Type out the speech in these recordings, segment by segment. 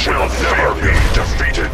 will never be defeated.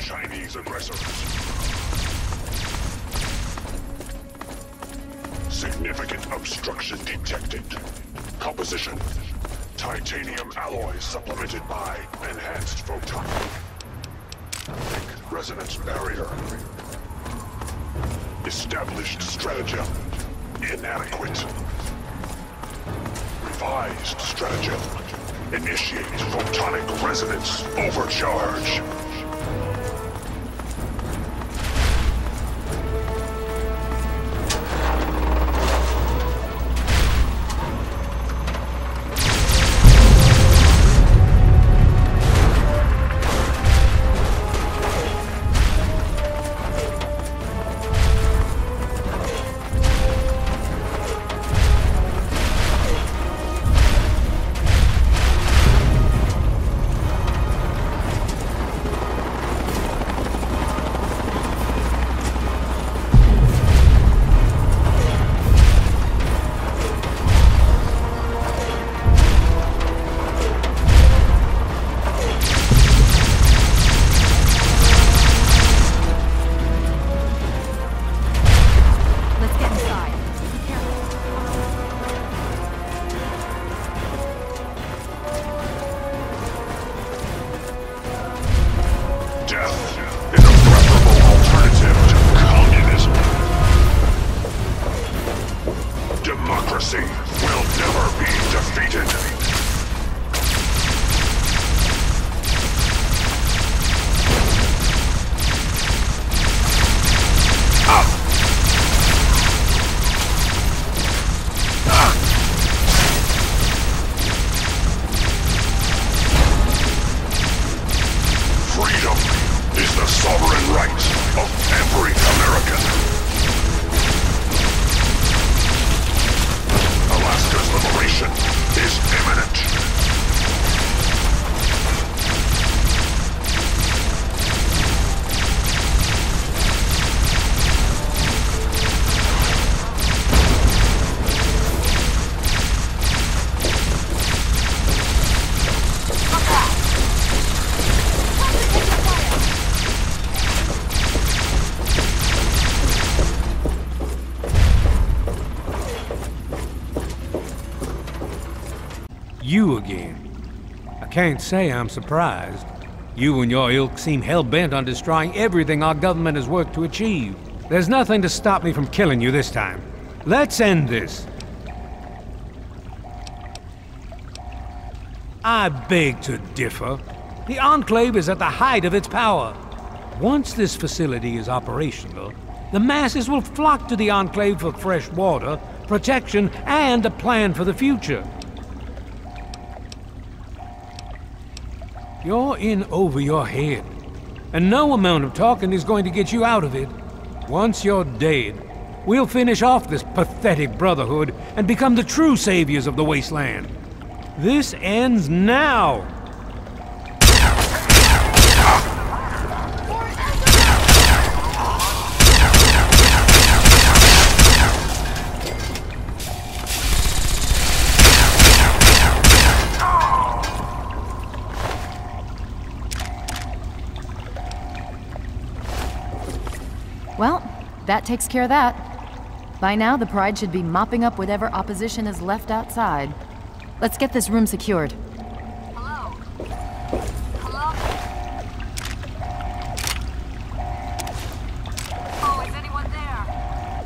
Chinese aggressors. Significant obstruction detected. Composition: titanium alloy supplemented by enhanced photon. Resonance barrier. Established stratagem inadequate. Revised stratagem. Initiate photonic resonance overcharge. Democracy will never be defeated. Freedom is the sovereign right of every American. Alaska's liberation is imminent. You again. I can't say I'm surprised. You and your ilk seem hell-bent on destroying everything our government has worked to achieve. There's nothing to stop me from killing you this time. Let's end this. I beg to differ. The Enclave is at the height of its power. Once this facility is operational, the masses will flock to the Enclave for fresh water, protection, and a plan for the future. You're in over your head, and no amount of talking is going to get you out of it. Once you're dead, we'll finish off this pathetic Brotherhood and become the true saviors of the wasteland. This ends now! Well, that takes care of that. By now, the Pride should be mopping up whatever opposition is left outside. Let's get this room secured. Hello? Hello? Oh, is anyone there?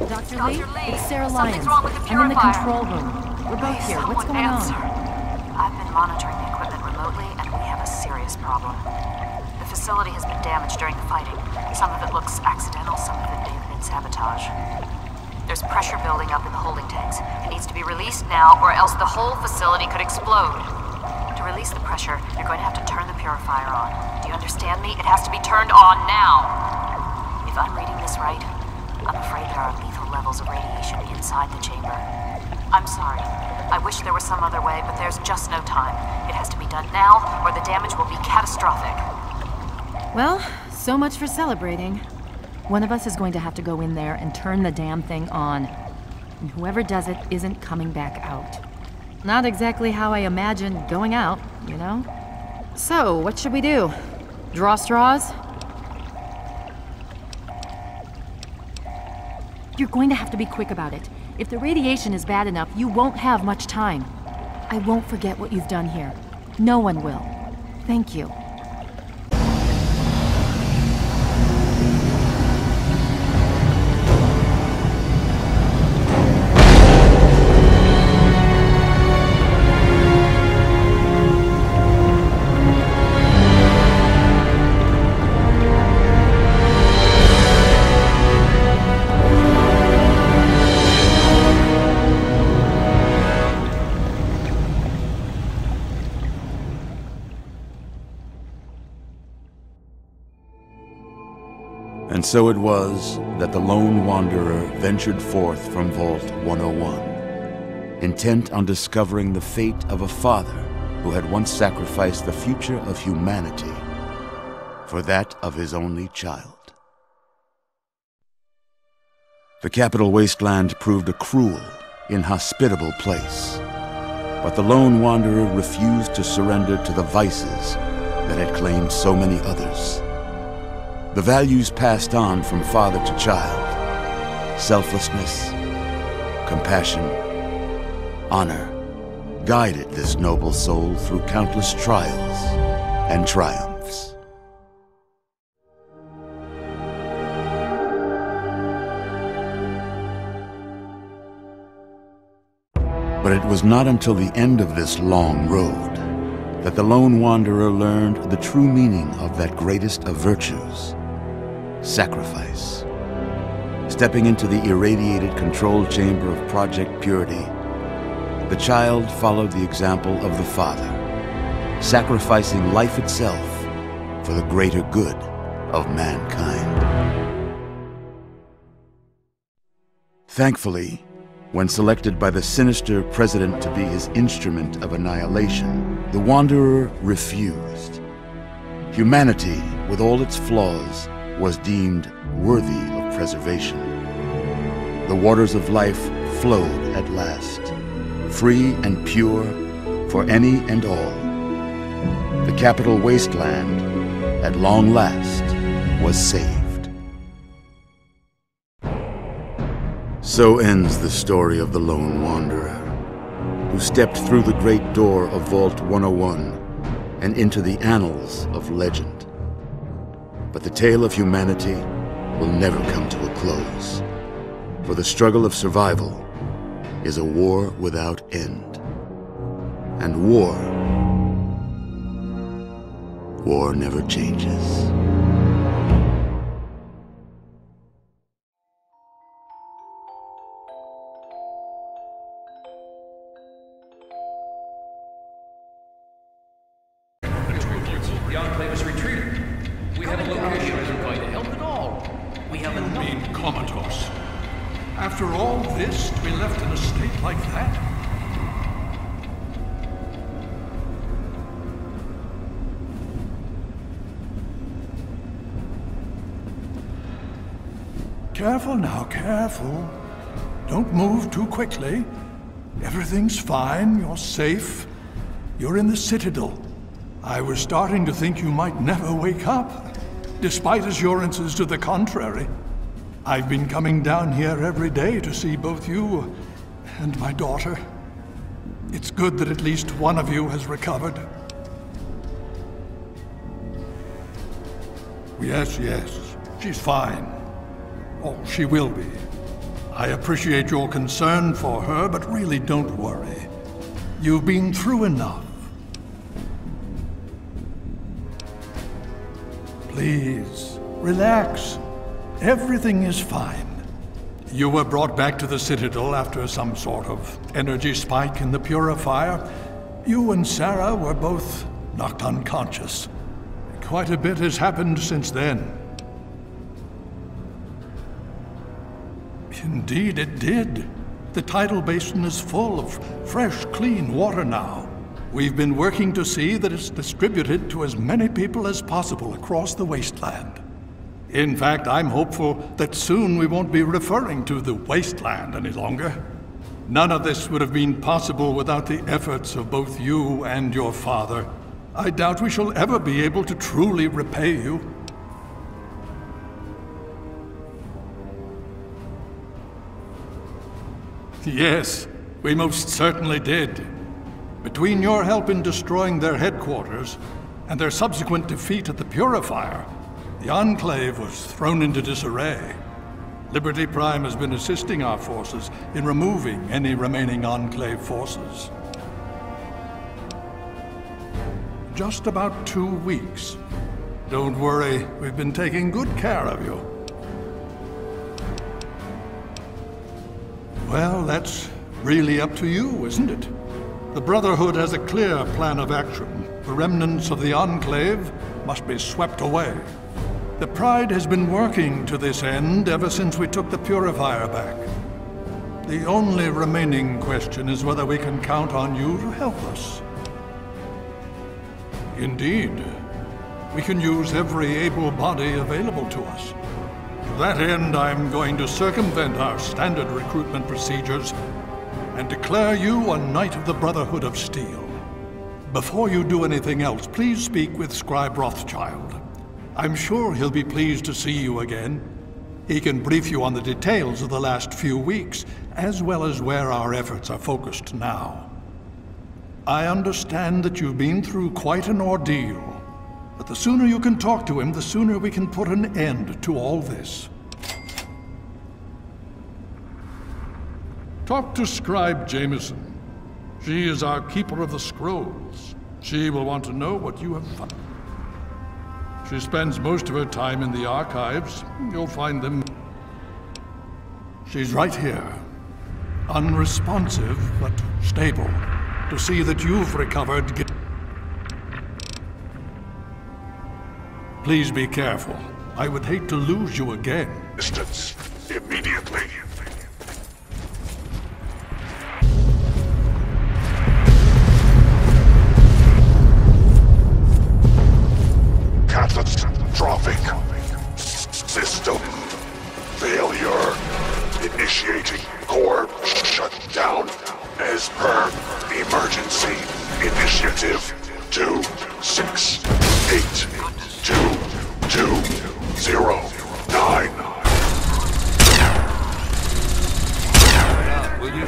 Dr. Dr. Lee, Lee, it's Sarah something's Lyons. wrong with the I'm in the purifier. control room. We're both here. What's Someone going answer. on? I've been monitoring the equipment remotely, and we have a serious problem. The facility has been damaged during the fighting. Some of it looks accidental, some of it may have been sabotage. There's pressure building up in the holding tanks. It needs to be released now, or else the whole facility could explode. To release the pressure, you're going to have to turn the purifier on. Do you understand me? It has to be turned on now. If I'm reading this right, I'm afraid there are lethal levels of radiation inside the chamber. I'm sorry. I wish there was some other way, but there's just no time. It has to be done now, or the damage will be catastrophic. Well, so much for celebrating. One of us is going to have to go in there and turn the damn thing on. And whoever does it isn't coming back out. Not exactly how I imagined going out, you know? So, what should we do? Draw straws? You're going to have to be quick about it. If the radiation is bad enough, you won't have much time. I won't forget what you've done here. No one will. Thank you. And so it was that the lone wanderer ventured forth from Vault 101, intent on discovering the fate of a father who had once sacrificed the future of humanity for that of his only child. The capital wasteland proved a cruel, inhospitable place, but the lone wanderer refused to surrender to the vices that had claimed so many others. The values passed on from father to child, selflessness, compassion, honor, guided this noble soul through countless trials and triumphs. But it was not until the end of this long road that the lone wanderer learned the true meaning of that greatest of virtues: sacrifice. Stepping into the irradiated control chamber of Project Purity, the child followed the example of the father, sacrificing life itself for the greater good of mankind. Thankfully, when selected by the sinister president to be his instrument of annihilation, the Wanderer refused. Humanity, with all its flaws, was deemed worthy of preservation. The waters of life flowed at last, free and pure for any and all. The capital wasteland, at long last, was saved. So ends the story of the lone wanderer, who stepped through the great door of Vault 101 and into the annals of legend. But the tale of humanity will never come to a close, for the struggle of survival is a war without end. And war war never changes. The Enclave is retreating. We have a location isn't going to help at all. We have enough. You mean comatose? After all this, to be left in a state like that? Careful now, careful. Don't move too quickly. Everything's fine, you're safe. You're in the Citadel. I was starting to think you might never wake up, despite assurances to the contrary. I've been coming down here every day to see both you and my daughter. It's good that at least one of you has recovered. Yes, yes, she's fine. Oh, she will be. I appreciate your concern for her, but really don't worry. You've been through enough. Please, relax. Everything is fine. You were brought back to the Citadel after some sort of energy spike in the purifier. You and Sarah were both knocked unconscious. Quite a bit has happened since then. Indeed, it did. The tidal basin is full of fresh, clean water now. We've been working to see that it's distributed to as many people as possible across the wasteland. In fact, I'm hopeful that soon we won't be referring to the wasteland any longer. None of this would have been possible without the efforts of both you and your father. I doubt we shall ever be able to truly repay you. Yes, we most certainly did. Between your help in destroying their headquarters and their subsequent defeat at the Purifier, the Enclave was thrown into disarray. Liberty Prime has been assisting our forces in removing any remaining Enclave forces. Just about 2 weeks. Don't worry, we've been taking good care of you. Well, that's really up to you, isn't it? The Brotherhood has a clear plan of action. The remnants of the Enclave must be swept away. The Pride has been working to this end ever since we took the Purifier back. The only remaining question is whether we can count on you to help us. Indeed. We can use every able body available to us. To that end, I'm going to circumvent our standard recruitment procedures and declare you a Knight of the Brotherhood of Steel. Before you do anything else, please speak with Scribe Rothschild. I'm sure he'll be pleased to see you again. He can brief you on the details of the last few weeks, as well as where our efforts are focused now. I understand that you've been through quite an ordeal. But the sooner you can talk to him, the sooner we can put an end to all this. Talk to Scribe Jameson. She is our keeper of the scrolls. She will want to know what you have found. She spends most of her time in the archives. You'll find them. She's right here. Unresponsive, but stable. To see that you've recovered. Please be careful. I would hate to lose you again. Distance. Immediately. Catastrophic. System failure. Initiating core shutdown as per emergency initiative 2682209. Will you?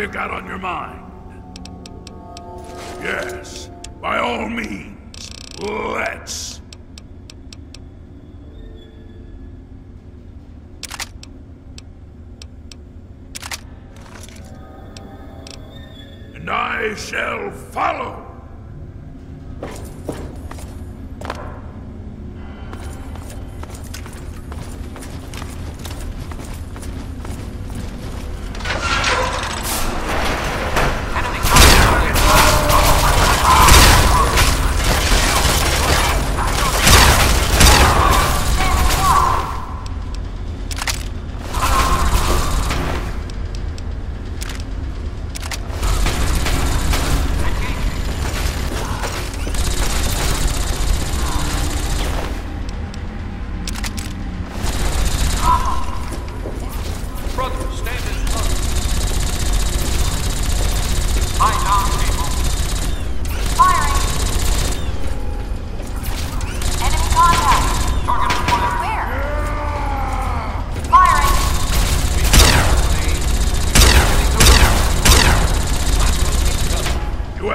you got on your mind? Yes, by all means, let's. And I shall follow.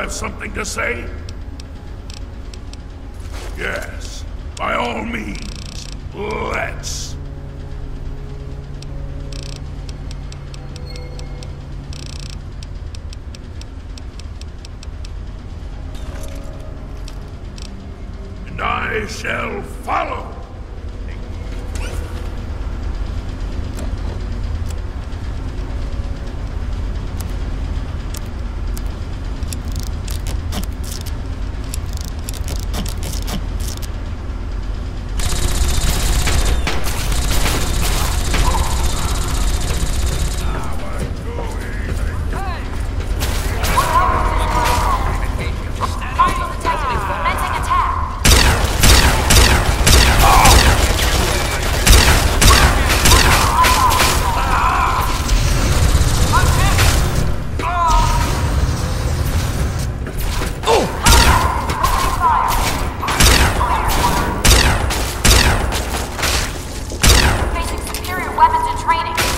Something to say? Yes, by all means, let's. And I shall follow. Weapons and training.